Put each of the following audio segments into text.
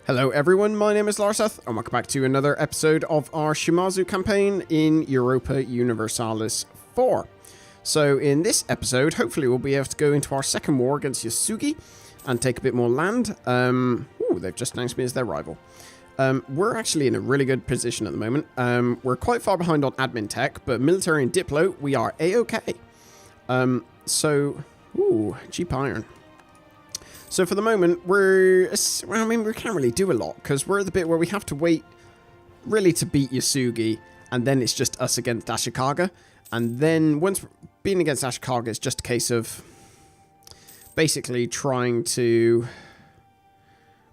Hello everyone, my name is Larseth, and welcome back to another episode of our Shimazu campaign in Europa Universalis 4. So in this episode, hopefully we'll be able to go into our second war against Yasugi and take a bit more land. They've just announced me as their rival. We're actually in a really good position at the moment. We're quite far behind on admin tech, but military and diplo, we are a-okay. Cheap iron. So for the moment, we can't really do a lot, because we're at the bit where we have to wait, really, to beat Yasugi, and then it's just us against Ashikaga. And then, once being against Ashikaga, it's just a case of basically trying to...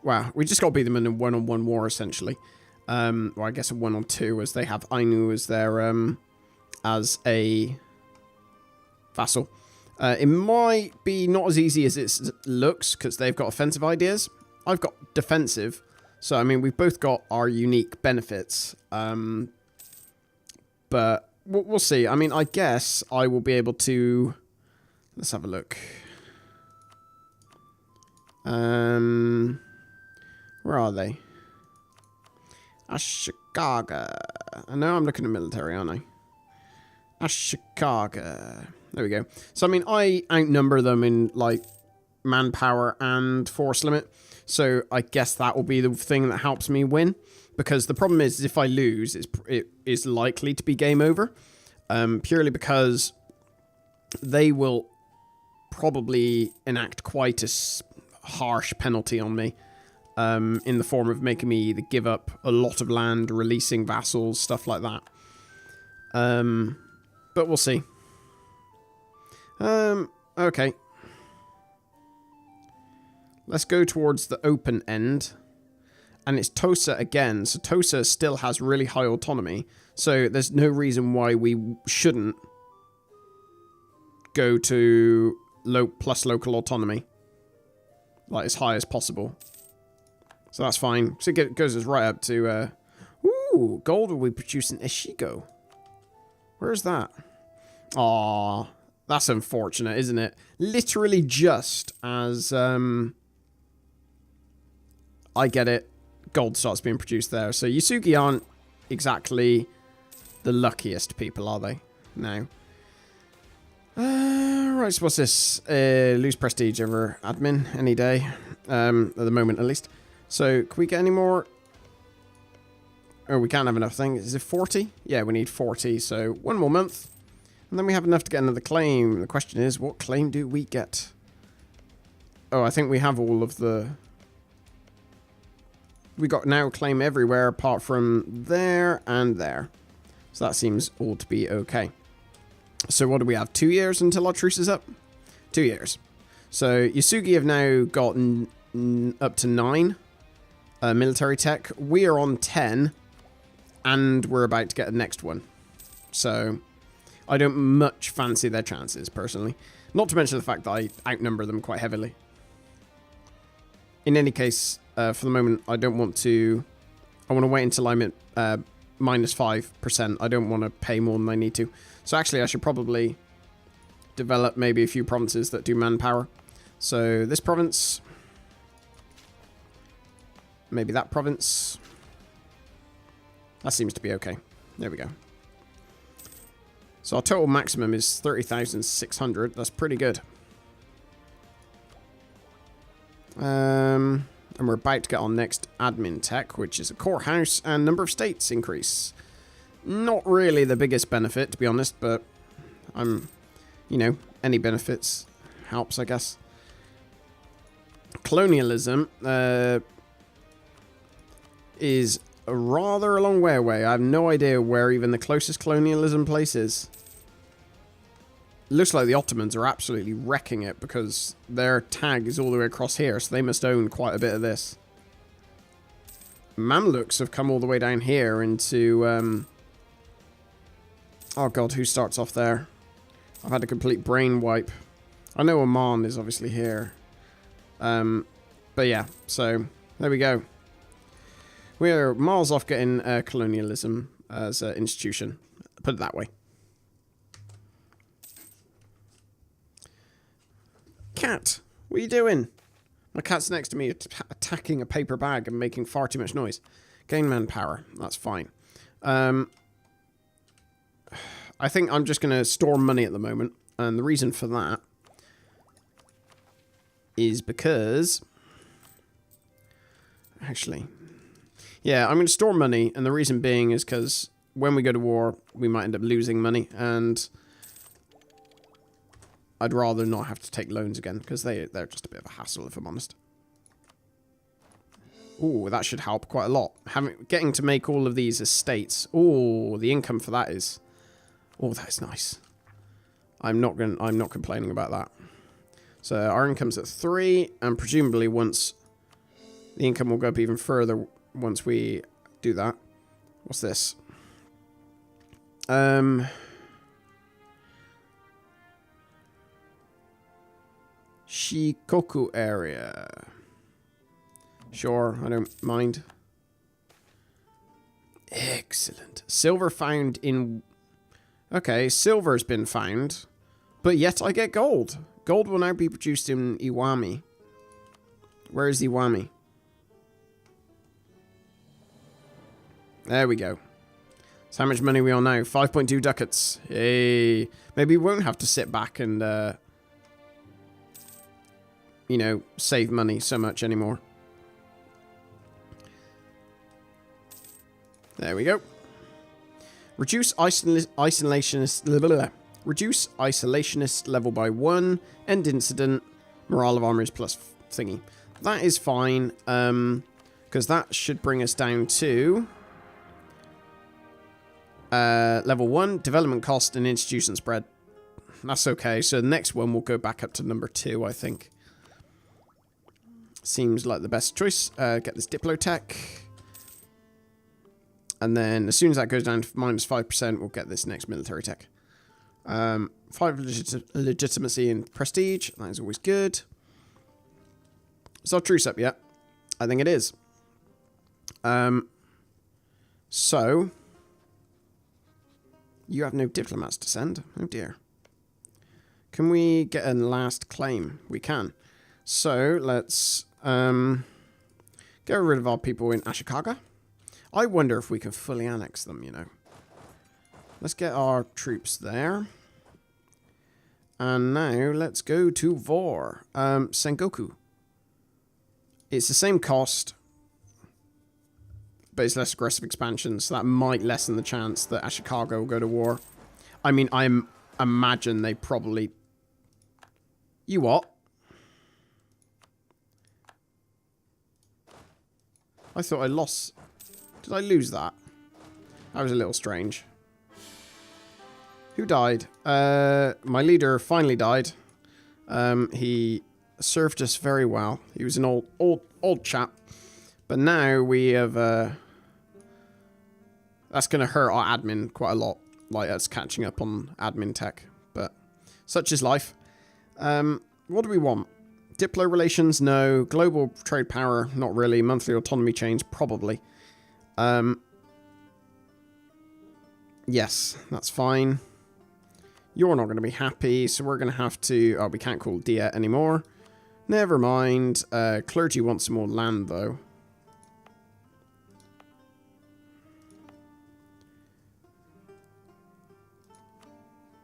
Well, we just got to beat them in a one-on-one war, essentially. Or I guess a one-on-two, as they have Ainu as their, as a vassal. It might be not as easy as it looks, because they've got offensive ideas. I've got defensive. So, I mean, we've both got our unique benefits. But we'll see. I mean, I guess I will be able to... Let's have a look. Where are they? Ashikaga. I know I'm looking at military, aren't I? Ashikaga. There we go. So, I mean, I outnumber them in, like, manpower and force limit. So, I guess that will be the thing that helps me win. Because the problem is, if I lose, it is likely to be game over. Purely because they will probably enact quite a harsh penalty on me. In the form of making me either give up a lot of land, releasing vassals, stuff like that. But we'll see. Okay. Let's go towards the open end. And it's Tosa again. So Tosa still has really high autonomy. So there's no reason why we shouldn't go to plus local autonomy. Like as high as possible. So that's fine. So it goes us right up to... ooh, gold will be producing Eshigo. Where's that? Aww. That's unfortunate, isn't it? Literally just as I get it, gold starts being produced there. So Yasugi aren't exactly the luckiest people, are they? No. Right, so what's this? Lose prestige over admin any day. At the moment, at least. So, can we get any more? Oh, we can't have enough things. Is it 40? Yeah, we need 40. So, one more month. And then we have enough to get another claim. The question is, what claim do we get? Oh, I think we have all of the... We got now claim everywhere apart from there and there. So that seems all to be okay. So what do we have? 2 years until our truce is up? 2 years. So Yasugi have now gotten up to 9 military tech. We are on 10. And we're about to get the next one. So... I don't much fancy their chances, personally. Not to mention the fact that I outnumber them quite heavily. In any case, for the moment, I don't want to... I want to wait until I'm at minus 5%. I don't want to pay more than I need to. So actually, I should probably develop maybe a few provinces that do manpower. So this province... Maybe that province. That seems to be okay. There we go. So our total maximum is 30,600. That's pretty good. And we're about to get on next admin tech, which is a courthouse and number of states increase. Not really the biggest benefit, to be honest, but any benefits helps, I guess. Colonialism is rather a long way away. I have no idea where even the closest colonialism place is. It looks like the Ottomans are absolutely wrecking it because their tag is all the way across here, so they must own quite a bit of this. Mamluks have come all the way down here into... Oh god, who starts off there? I've had a complete brain wipe. I know Oman is obviously here. But yeah, so there we go. We're miles off getting colonialism as an institution. Put it that way. Cat, what are you doing? My cat's next to me attacking a paper bag and making far too much noise. Gain manpower. That's fine. I think I'm just going to store money at the moment. And the reason for that is because... Actually... Yeah, I'm going to store money. And the reason being is because when we go to war, we might end up losing money. And I'd rather not have to take loans again. Because they're just a bit of a hassle, if I'm honest. Ooh, that should help quite a lot. Getting to make all of these estates. Ooh, the income for that is... Oh, that's nice. I'm not complaining about that. So our income's at 3, and presumably once the income will go up even further once we do that. What's this? Shikoku area. Sure, I don't mind. Excellent. Silver found in... Okay, silver's been found, but yet I get gold. Gold will now be produced in Iwami. Where is Iwami? There we go. So how much money are we on now? 5.2 ducats. Hey. Maybe we won't have to sit back and, you know, save money so much anymore. There we go. Reduce isolationist level by 1. End incident. Morale of armors plus thingy. That is fine. Because that should bring us down to level 1. Development cost and institution spread. That's okay. So the next one will go back up to number 2, I think. Seems like the best choice. Get this Diplotech. And then, as soon as that goes down to minus 5%, we'll get this next military tech. 5 legitimacy and prestige. That is always good. Is our truce up yet? I think it is. So, you have no diplomats to send. Oh dear. Can we get a last claim? We can. So, let's get rid of our people in Ashikaga. I wonder if we can fully annex them, you know. Let's get our troops there. And now, let's go to Vor. Sengoku. It's the same cost, but it's less aggressive expansion, so that might lessen the chance that Ashikaga will go to war. I mean, I imagine they probably... You what? I thought I lost... Did I lose that? That was a little strange. Who died? My leader finally died. He served us very well. He was an old chap. But now we have... that's going to hurt our admin quite a lot. Like, us catching up on admin tech. But such is life. What do we want? Diplo relations? No. Global trade power? Not really. Monthly autonomy change? Probably. Yes, that's fine. You're not going to be happy, so we're going to have to... Oh, we can't call Diet anymore. Never mind. Clergy wants some more land, though.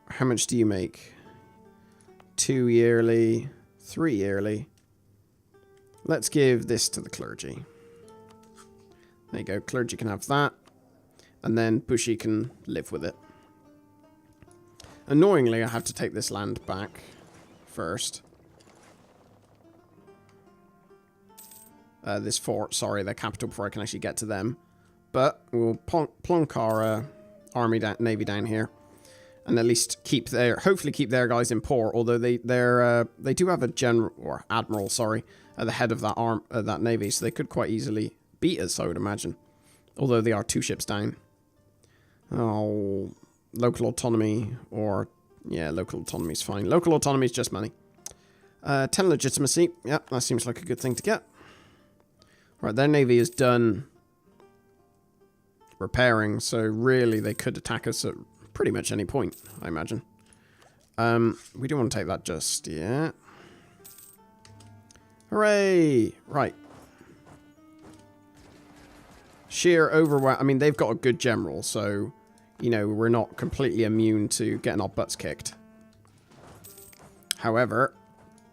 How much do you make? 2 yearly, 3 yearly. Let's give this to the clergy. There you go. Clergy can have that. And then Bushi can live with it. Annoyingly, I have to take this land back first. This fort, sorry, their capital before I can actually get to them. But we'll plonk our navy down here. And at least hopefully keep their guys in port. Although they do have a general, or admiral, sorry, at the head of that navy. So they could quite easily beat us, I would imagine. Although they are 2 ships down. Oh, local autonomy, or... Yeah, local autonomy is fine. Local autonomy is just money. 10 legitimacy. Yep, that seems like a good thing to get. Right, their navy is done repairing, so really they could attack us at pretty much any point, I imagine. We don't want to take that just yet. Hooray! Right. Sheer overwhelm. I mean, they've got a good general, so, you know, we're not completely immune to getting our butts kicked. However,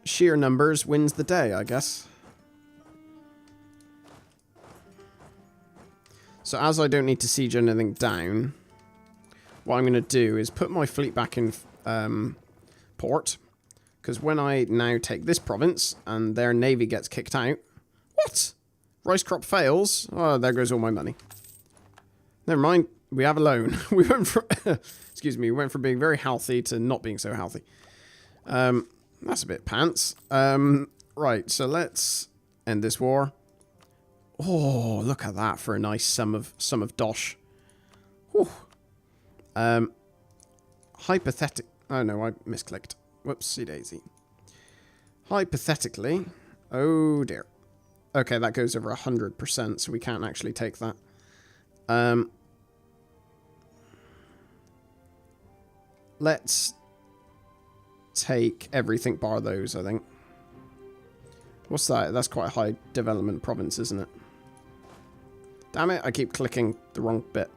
sheer numbers wins the day, I guess. So as I don't need to siege anything down, what I'm going to do is put my fleet back in port. Because when I now take this province and their navy gets kicked out... What? Rice crop fails? Oh, there goes all my money. Never mind. We have a loan. We went from... excuse me. We went from being very healthy to not being so healthy. That's a bit pants. Right, so let's end this war. Oh, look at that for a nice sum of dosh. Whew. Hypothetic... Oh, no, I misclicked. Whoopsie daisy. Hypothetically... Oh, dear. Okay, that goes over 100%, so we can't actually take that. Let's take everything bar those, I think. What's that? That's quite a high development province, isn't it? Damn it, I keep clicking the wrong bit.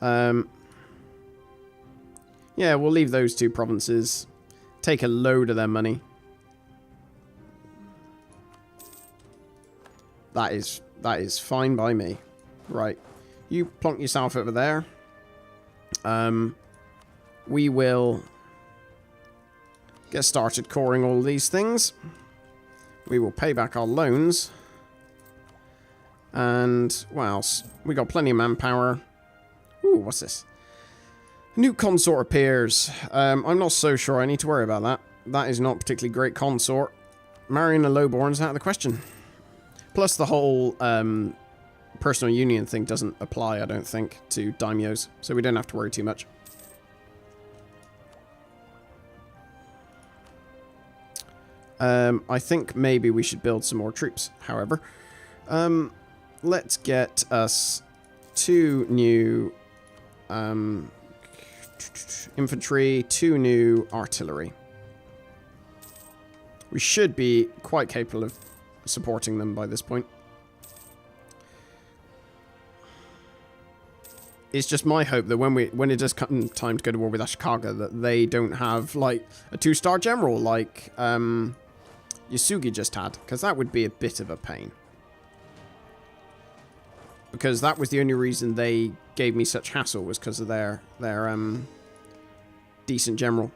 Yeah, we'll leave those two provinces. Take a load of their money. That is fine by me. Right. You plonk yourself over there. We will get started coring all these things. We will pay back our loans. And what else? We got plenty of manpower. Ooh, what's this? A new consort appears. I'm not so sure I need to worry about that. That is not particularly great consort. Marrying a lowborn's out of the question. Plus the whole personal union thing doesn't apply, I don't think, to daimyos. So we don't have to worry too much. I think maybe we should build some more troops, however. Let's get us 2 new infantry, 2 new artillery. We should be quite capable of supporting them by this point. It's just my hope that when it does come time to go to war with Ashikaga, that they don't have like a 2-star general like Yasugi just had, because that would be a bit of a pain. Because that was the only reason they gave me such hassle, was because of their decent general.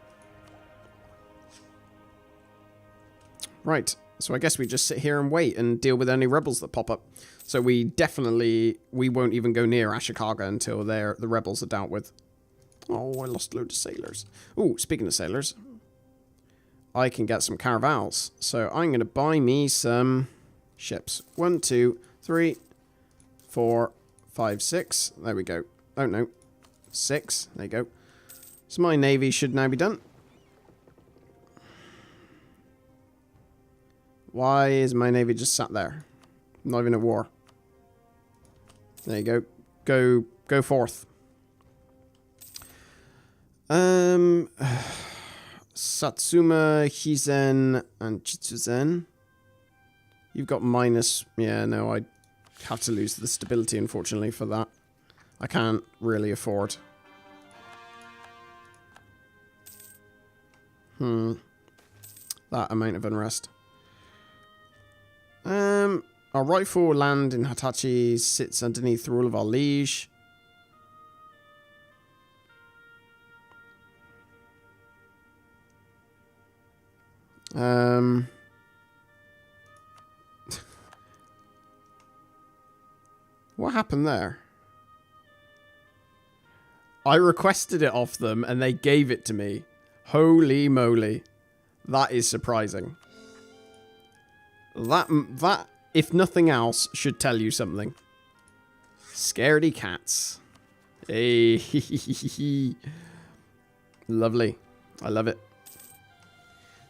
Right, so I guess we just sit here and wait and deal with any rebels that pop up. So we won't even go near Ashikaga until the rebels are dealt with. Oh, I lost a load of sailors. Oh, speaking of sailors, I can get some caravels. So I'm going to buy me some ships. 1, 2, 3, 4, 5, 6. There we go. Oh, no. 6. There you go. So my navy should now be done. Why is my navy just sat there? Not even at war. There you go. Go forth. Satsuma, Hizen, and Chitsuzen. You've got minus... Yeah, no, I have to lose the stability, unfortunately, for that. I can't really afford. That amount of unrest. Our rightful land in Hitachi sits underneath the rule of our liege. What happened there? I requested it off them and they gave it to me. Holy moly. That is surprising. That, if nothing else, should tell you something. Scaredy cats. Hey, lovely. I love it.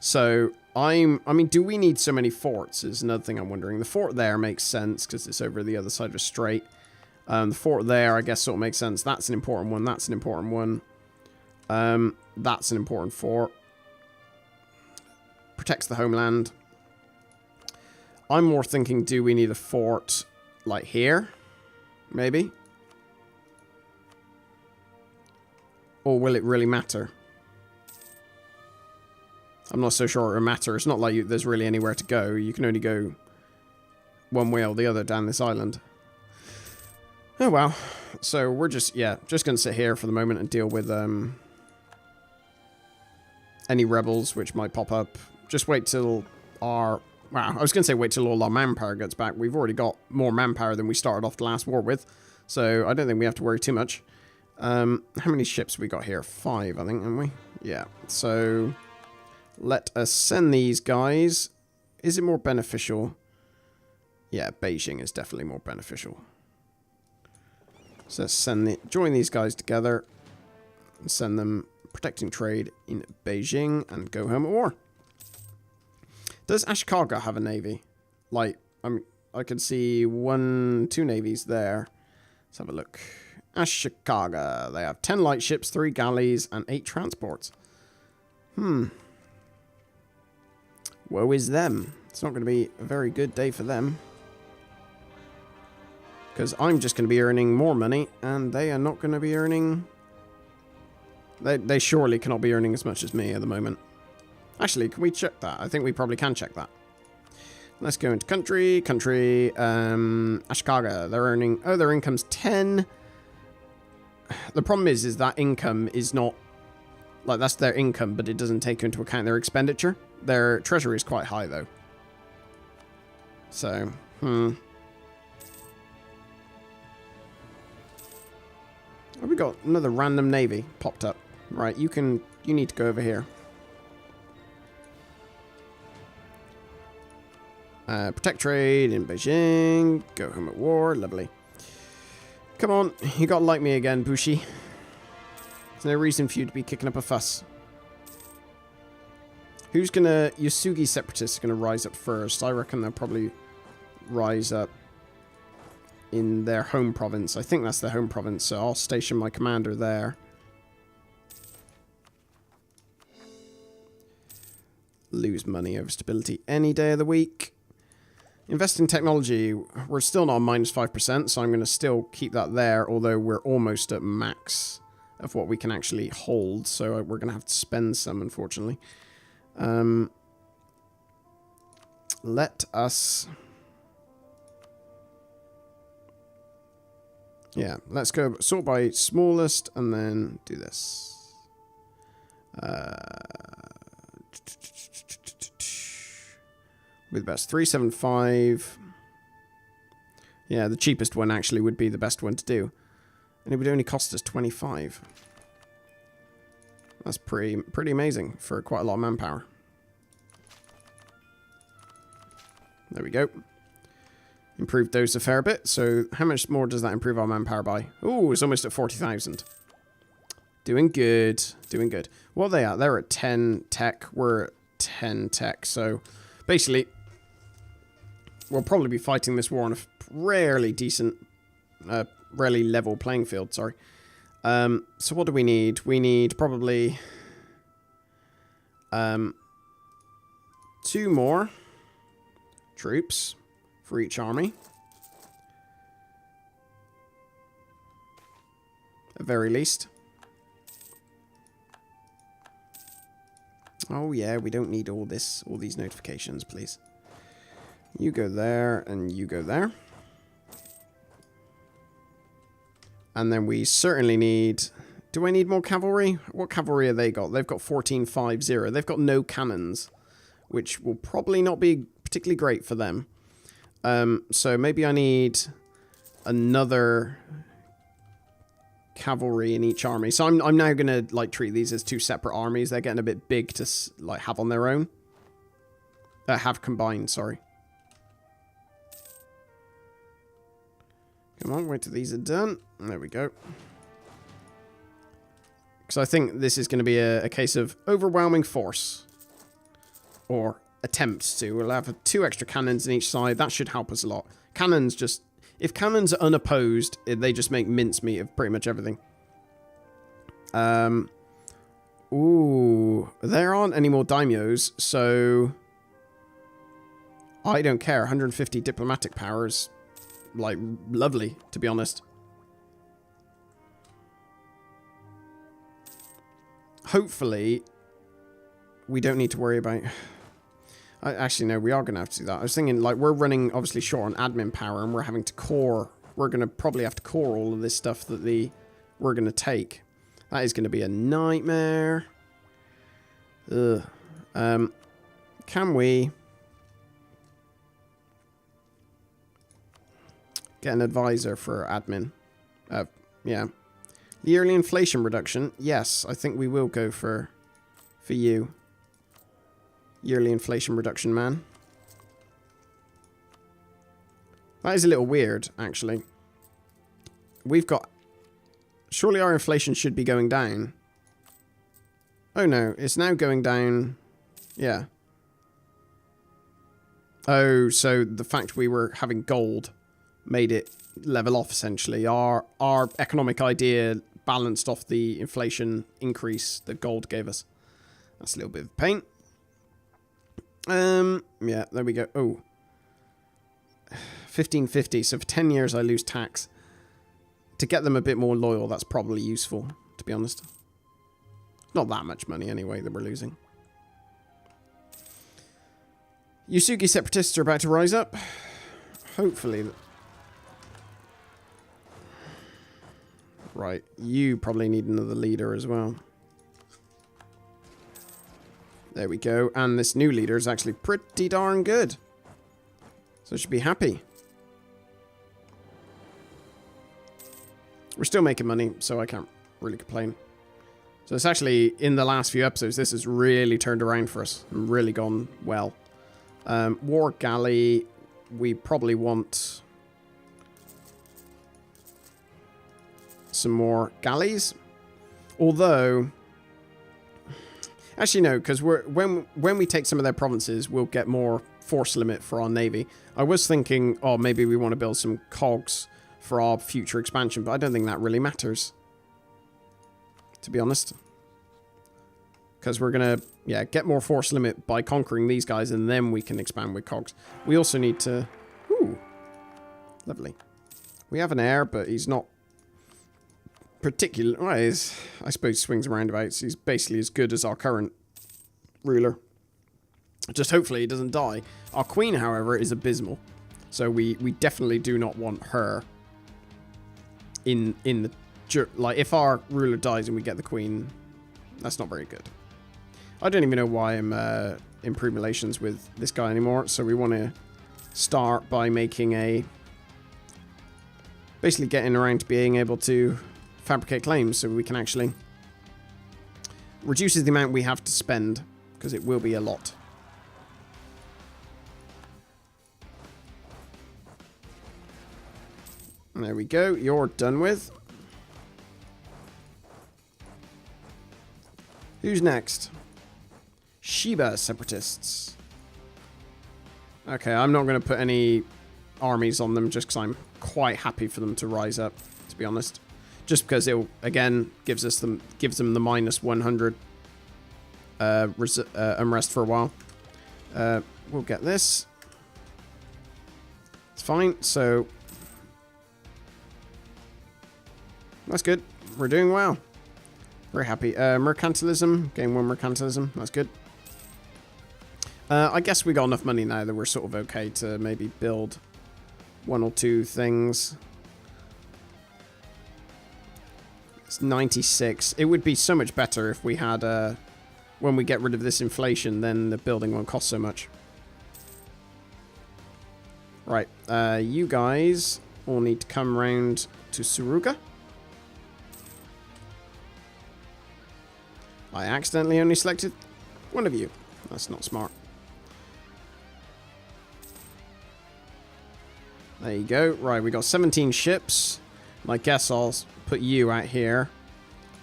So, I mean, do we need so many forts is another thing I'm wondering. The fort there makes sense because it's over the other side of a strait. The fort there, I guess, sort of makes sense. That's an important one. That's an important one. That's an important fort. protects the homeland. I'm more thinking, do we need a fort like here? Maybe? Or will it really matter? I'm not so sure it will matter. It's not like there's really anywhere to go. You can only go one way or the other down this island. Oh well. So we're just going to sit here for the moment and deal with any rebels which might pop up. Just wait till our... Wow, I was going to say wait till all our manpower gets back. We've already got more manpower than we started off the last war with. So I don't think we have to worry too much. How many ships we got here? 5, I think, haven't we? Yeah. So let us send these guys. Is it more beneficial? Yeah, Beijing is definitely more beneficial. So let's join these guys together and send them protecting trade in Beijing and go home at war. Does Ashikaga have a navy? Like, I can see 2 navies there. Let's have a look. Ashikaga. They have 10 light ships, 3 galleys, and 8 transports. Woe is them. It's not going to be a very good day for them. Because I'm just going to be earning more money, and they are not going to be earning... They surely cannot be earning as much as me at the moment. Actually, can we check that? I think we probably can check that. Let's go into country. Ashikaga. They're earning... Oh, their income's 10. The problem is that income is not... Like, that's their income, but it doesn't take into account their expenditure. Their treasury is quite high, though. So, Oh, we got another random navy popped up. Right, you need to go over here. Protect trade in Beijing. Go home at war. Lovely. Come on, you gotta like me again, Bushi. There's no reason for you to be kicking up a fuss. Who's gonna... Yasugi separatists are gonna rise up first. I reckon they'll probably rise up in their home province. I think that's their home province, so I'll station my commander there. Lose money over stability any day of the week. Invest in technology. We're still not on -5%, so I'm going to still keep that there, although we're almost at max of what we can actually hold, so we're going to have to spend some, unfortunately. Let us... Yeah, let's go sort by smallest and then do this. With best 375. Yeah, the cheapest one actually would be the best one to do. And it would only cost us 25. That's pretty amazing for quite a lot of manpower. There we go. Improved those a fair bit. So how much more does that improve our manpower by? Oh, it's almost at 40,000. Doing good. Doing good. What are they at? They're at 10 tech. We're at 10 tech. So basically, we'll probably be fighting this war on a rarely decent, rarely level playing field, sorry. So what do we need? We need probably 2 more troops for each army. At very least. Oh yeah, we don't need all these notifications, please. You go there, and you go there. And then we certainly need... Do I need more cavalry? What cavalry have they got? They've got 1450. They've got no cannons, which will probably not be particularly great for them. So maybe I need another cavalry in each army. So I'm now going to like treat these as 2 separate armies. They're getting a bit big to like have on their own. Have combined, sorry. Come on, wait till these are done. There we go. Because I think this is going to be a case of overwhelming force. Or attempts to. We'll have 2 extra cannons in each side. That should help us a lot. Cannons just... If cannons are unopposed, they just make mincemeat of pretty much everything. Ooh, there aren't any more daimyos, so I don't care. 150 diplomatic powers, like, lovely, to be honest. Hopefully, we don't need to worry about... Actually, no, we are going to have to do that. I was thinking, like, we're running, obviously, short on admin power, and we're having to core... We're going to probably have to core all of this stuff that we're going to take. That is going to be a nightmare. Ugh. Can we... get an advisor for admin? Yeah. The yearly inflation reduction. Yes, I think we will go for you. Yearly inflation reduction, man. That is a little weird, actually. We've got... Surely our inflation should be going down. Oh no, it's now going down. Yeah. Oh, so the fact we were having gold made it level off, essentially. Our economic idea balanced off the inflation increase that gold gave us. That's a little bit of pain. Yeah, there we go. Oh. 1550. So for 10 years I lose tax. To get them a bit more loyal, that's probably useful, to be honest. Not that much money, anyway, that we're losing. Yusugi separatists are about to rise up. Hopefully. Right, you probably need another leader as well. There we go. And this new leader is actually pretty darn good. So I should be happy. We're still making money, so I can't really complain. So it's actually, in the last few episodes, this has really turned around for us. And really gone well. War galley, we probably want some more galleys. Although, actually no, because when we take some of their provinces, we'll get more force limit for our navy. I was thinking, oh, maybe we want to build some cogs for our future expansion, but I don't think that really matters, to be honest. Because we're going to, yeah, get more force limit by conquering these guys, and then we can expand with cogs. We also need to... Ooh. Lovely. We have an heir, but he's not particular... Well, I suppose swings and roundabouts. He's basically as good as our current ruler. Just hopefully he doesn't die. Our queen, however, is abysmal. So we definitely do not want her in the... Like, if our ruler dies and we get the queen, that's not very good. I don't even know why I'm improving relations with this guy anymore. So we want to start by making a... Basically getting around to being able to fabricate claims so we can actually... Reduces the amount we have to spend, because it will be a lot. There we go. You're done with. Who's next? Shiba separatists. Okay, I'm not going to put any armies on them just because I'm quite happy for them to rise up, to be honest. Just because it, again, gives them the minus 100 unrest for a while. We'll get this. It's fine, so... That's good. We're doing well. Very happy. Mercantilism. Gain 1 mercantilism. That's good. I guess we got enough money now that we're sort of okay to maybe build 1 or 2 things. It's 96. It would be so much better if we had, when we get rid of this inflation, then the building won't cost so much. Right. You guys all need to come round to Suruga. I accidentally only selected one of you. That's not smart. There you go. Right, we got 17 ships. I guess I'll put you out here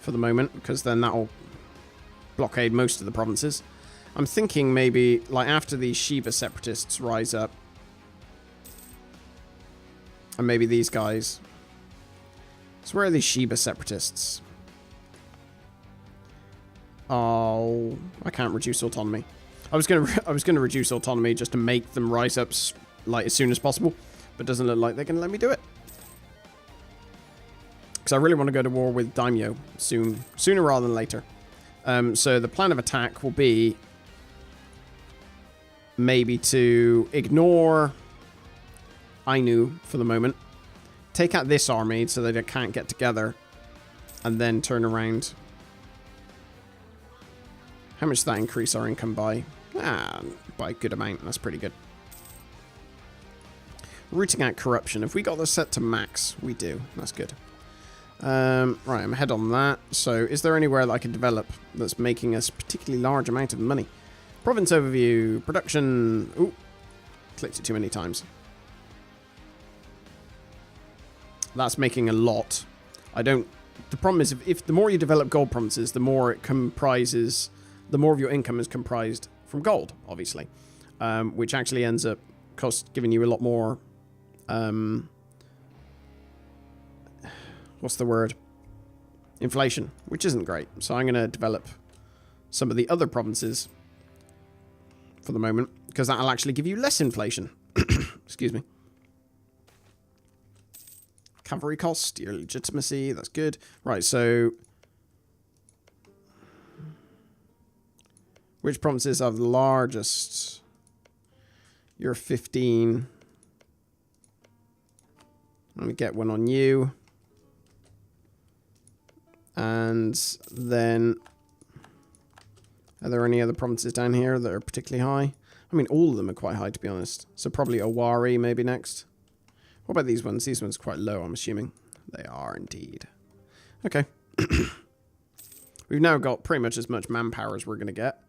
for the moment, because then that'll blockade most of the provinces. I'm thinking maybe, like, after these Shiba separatists rise up, and maybe these guys. So where are these Shiba separatists? Oh, I can't reduce autonomy. I was gonna reduce autonomy just to make them rise up like as soon as possible, but it doesn't look like they're gonna let me do it. Because I really want to go to war with Daimyo sooner rather than later. So the plan of attack will be maybe to ignore Ainu for the moment, take out this army so that it can't get together, and then turn around. How much does that increase our income by? By a good amount. That's pretty good. Rooting out corruption. If we got this set to max, we do. That's good. Right, I'm ahead on that. So, is there anywhere that I can develop that's making us a particularly large amount of money? Province overview. Production. Ooh. Clicked it too many times. That's making a lot. The problem is, if the more you develop gold provinces, the more it comprises... The more of your income is comprised from gold, obviously. Which actually ends up giving you a lot more... what's the word? Inflation, which isn't great. So I'm going to develop some of the other provinces for the moment, because that'll actually give you less inflation. Excuse me. Cavalry cost, your legitimacy, that's good. Right, so... Which provinces have the largest? You're 15. Let me get one on you. And then... Are there any other provinces down here that are particularly high? I mean, all of them are quite high, to be honest. So probably Owari maybe next. What about these ones? These ones are quite low, I'm assuming. They are indeed. Okay. We've now got pretty much as much manpower as we're going to get.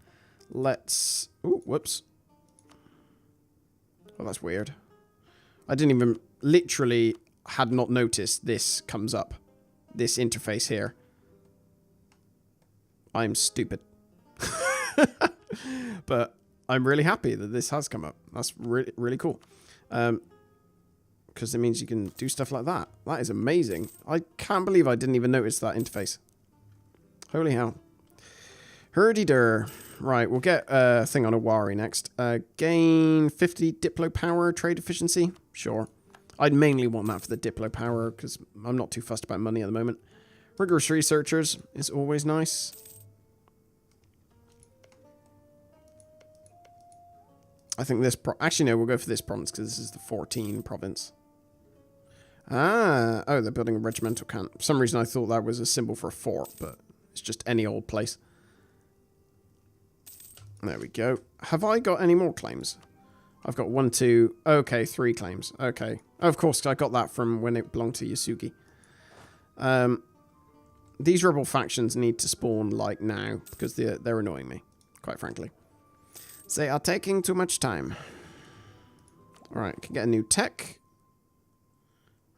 Let's... Ooh, whoops. Oh, that's weird. I didn't even... Literally had not noticed this comes up. This interface here. I'm stupid. But I'm really happy that this has come up. That's really, really cool. Because it means you can do stuff like that. That is amazing. I can't believe I didn't even notice that interface. Holy hell. Herdy-dur. Right, we'll get a thing on Owari next. Gain 50 Diplo power, trade efficiency. Sure. I'd mainly want that for the Diplo power, because I'm not too fussed about money at the moment. Rigorous researchers is always nice. I think this... Actually, no, we'll go for this province, because this is the 14 province. Ah, oh, they're building a regimental camp. For some reason, I thought that was a symbol for a fort, but it's just any old place. There we go. Have I got any more claims? I've got 1, 2... Okay, 3 claims. Okay. Of course, I got that from when it belonged to Yasugi. These rebel factions need to spawn, like, now, because they're annoying me, quite frankly. They are taking too much time. Alright, can get a new tech.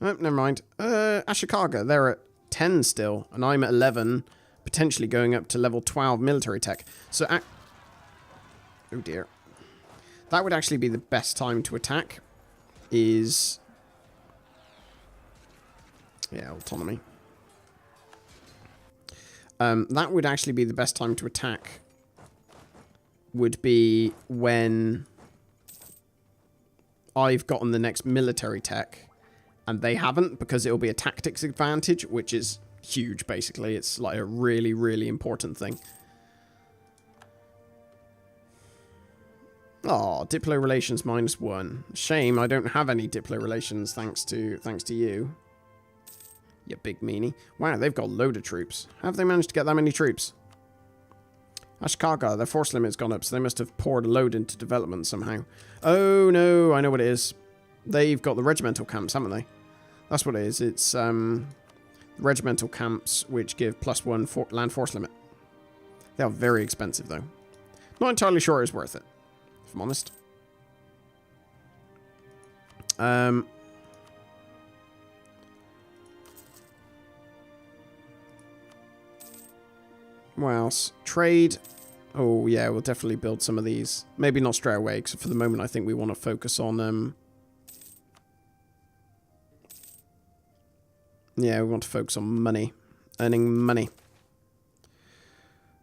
Oh, never mind. Ashikaga, they're at 10 still, and I'm at 11, potentially going up to level 12 military tech. So, oh dear. That would actually be the best time to attack, is... Yeah, autonomy. That would actually be the best time to attack, would be when I've gotten the next military tech, and they haven't, because it'll be a tactics advantage, which is huge, basically. It's like a really, really important thing. Oh, Diplo relations -1. Shame I don't have any Diplo relations thanks to you. You big meanie. Wow, they've got a load of troops. How have they managed to get that many troops? Ashikaga, their force limit's gone up, so they must have poured a load into development somehow. Oh no, I know what it is. They've got the regimental camps, haven't they? That's what it is. It's regimental camps which give +1 land force limit. They are very expensive though. Not entirely sure it's worth it, if I'm honest. What else? Trade. Oh, yeah, we'll definitely build some of these. Maybe not straight away, because for the moment I think we want to focus on... Yeah, we want to focus on money. Earning money.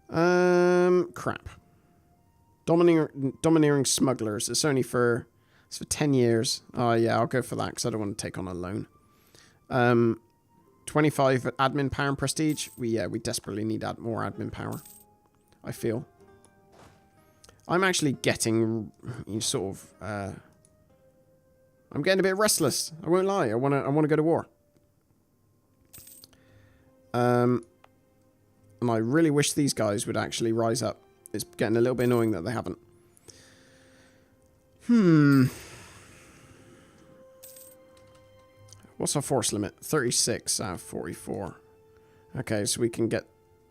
Crap. Domineering smugglers. It's only for... It's for 10 years. Oh, yeah, I'll go for that because I don't want to take on a loan. 25 admin power and prestige. We desperately need more admin power, I feel. I'm actually getting sort of... I'm getting a bit restless. I won't lie. I want to go to war. And I really wish these guys would actually rise up. It's getting a little bit annoying that they haven't. What's our force limit? 36 out of 44. Okay, so we can get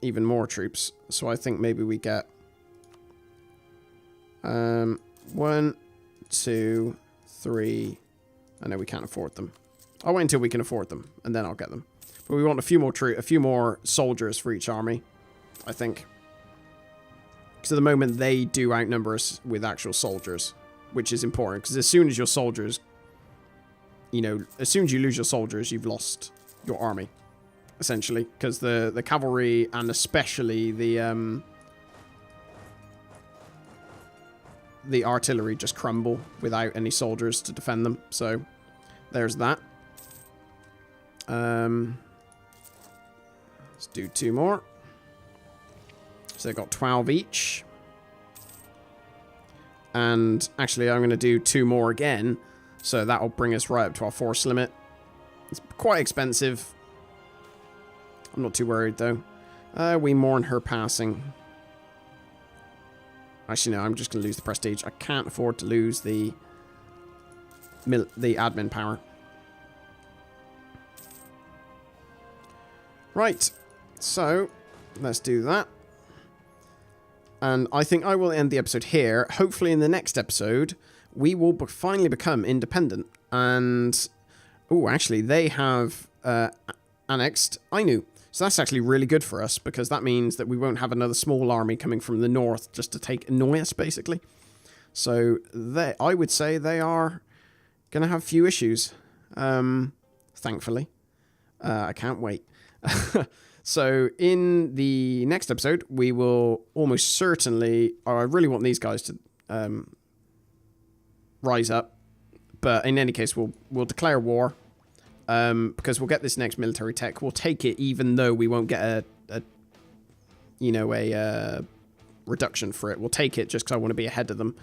even more troops. So I think maybe we get... 1, 2, 3... I know we can't afford them. I'll wait until we can afford them, and then I'll get them. But we want a few more soldiers for each army, I think. Because at the moment, they do outnumber us with actual soldiers, which is important. Because as soon as your soldiers, as soon as you lose your soldiers, you've lost your army, essentially. Because the cavalry, and especially the artillery just crumble without any soldiers to defend them. So, there's that. Let's do 2 more. So, they've got 12 each. And, actually, I'm going to do 2 more again. So, that'll bring us right up to our force limit. It's quite expensive. I'm not too worried, though. We mourn her passing. Actually, no, I'm just going to lose the prestige. I can't afford to lose the admin power. Right. So, let's do that. And I think I will end the episode here. Hopefully in the next episode, we will finally become independent. And, oh, actually, they have annexed Ainu. So that's actually really good for us, because that means that we won't have another small army coming from the north just to annoy us, basically. So I would say they are going to have few issues, thankfully. I can't wait. So in the next episode, we will almost certainly... I really want these guys to rise up. But in any case, we'll declare war. Because we'll get this next military tech. We'll take it even though we won't get a reduction for it. We'll take it just because I want to be ahead of them.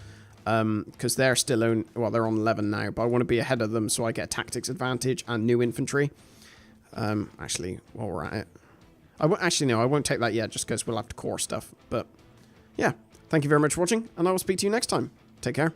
Because they're still they're on 11 now, but I want to be ahead of them so I get a tactics advantage and new infantry. Actually, while we're at it. I won't take that yet just because we'll have to core stuff. But yeah, thank you very much for watching, and I will speak to you next time. Take care.